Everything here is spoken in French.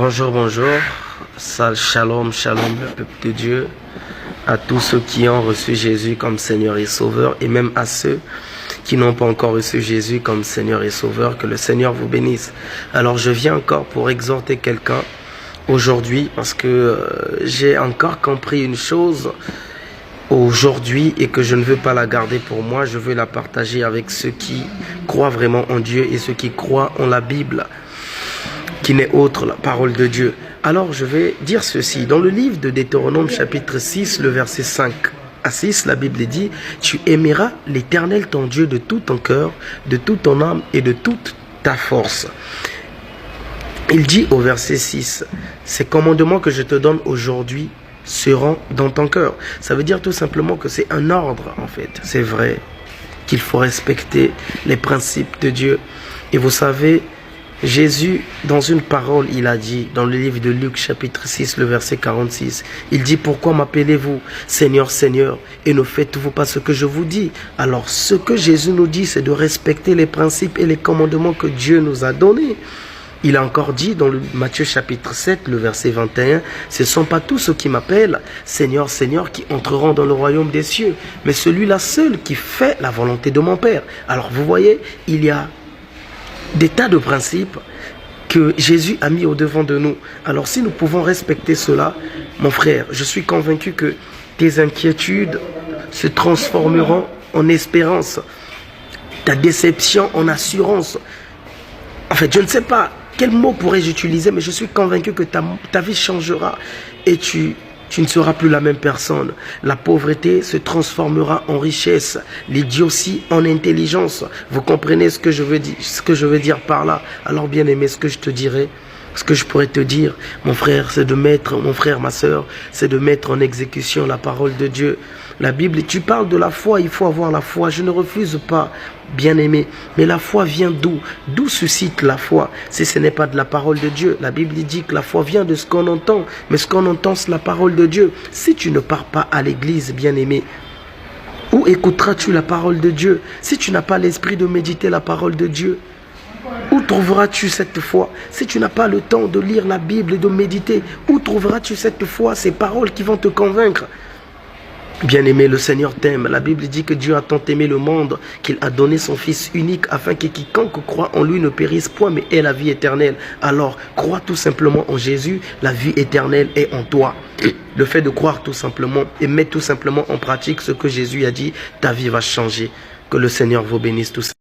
Bonjour, bonjour. Shalom, shalom, le peuple de Dieu. À tous ceux qui ont reçu Jésus comme Seigneur et Sauveur, et même à ceux qui n'ont pas encore reçu Jésus comme Seigneur et Sauveur, que le Seigneur vous bénisse. Alors je viens encore pour exhorter quelqu'un aujourd'hui, parce que j'ai encore compris une chose aujourd'hui et que je ne veux pas la garder pour moi. Je veux la partager avec ceux qui croient vraiment en Dieu et ceux qui croient en la Bible, qui n'est autre la parole de Dieu. Alors je vais dire ceci. Dans le livre de Deutéronome chapitre 6, le verset 5 à 6, la Bible dit: tu aimeras l'Éternel ton Dieu de tout ton cœur, de toute ton âme et de toute ta force. Il dit au verset 6, ces commandements que je te donne aujourd'hui seront dans ton cœur. Ça veut dire tout simplement que c'est un ordre en fait. C'est vrai qu'il faut respecter les principes de Dieu. Et vous savez, Jésus, dans une parole, il a dit, dans le livre de Luc, chapitre 6, le verset 46, il dit: pourquoi m'appelez-vous Seigneur, Seigneur, et ne faites-vous pas ce que je vous dis? Alors, ce que Jésus nous dit, c'est de respecter les principes et les commandements que Dieu nous a donnés. Il a encore dit dans le Matthieu chapitre 7, le verset 21, ce ne sont pas tous ceux qui m'appellent Seigneur, Seigneur qui entreront dans le royaume des cieux, mais celui-là seul qui fait la volonté de mon Père. Alors, vous voyez, il y a des tas de principes que Jésus a mis au-devant de nous. Alors si nous pouvons respecter cela, mon frère, je suis convaincu que tes inquiétudes se transformeront en espérance, ta déception en assurance. En fait, je ne sais pas quel mot pourrais-je utiliser, mais je suis convaincu que ta vie changera et tu ne seras plus la même personne. La pauvreté se transformera en richesse, l'idiotie en intelligence. Vous comprenez ce que je veux dire par là? Alors bien aimé, ce que je te dirais, ce que je pourrais te dire, mon frère, c'est de mettre, mon frère, ma soeur, c'est de mettre en exécution la parole de Dieu. La Bible, tu parles de la foi, il faut avoir la foi. Je ne refuse pas, bien aimé. Mais la foi vient d'où? D'où suscite la foi si ce n'est pas de la parole de Dieu? La Bible dit que la foi vient de ce qu'on entend. Mais ce qu'on entend, c'est la parole de Dieu. Si tu ne pars pas à l'église, bien aimé, où écouteras-tu la parole de Dieu? Si tu n'as pas l'esprit de méditer la parole de Dieu, où trouveras-tu cette foi? Si tu n'as pas le temps de lire la Bible et de méditer, où trouveras-tu cette foi, ces paroles qui vont te convaincre? Bien-aimé, le Seigneur t'aime. La Bible dit que Dieu a tant aimé le monde qu'il a donné son Fils unique afin que quiconque croit en lui ne périsse point mais ait la vie éternelle. Alors, crois tout simplement en Jésus, la vie éternelle est en toi. Le fait de croire tout simplement et mettre tout simplement en pratique ce que Jésus a dit, ta vie va changer. Que le Seigneur vous bénisse tous.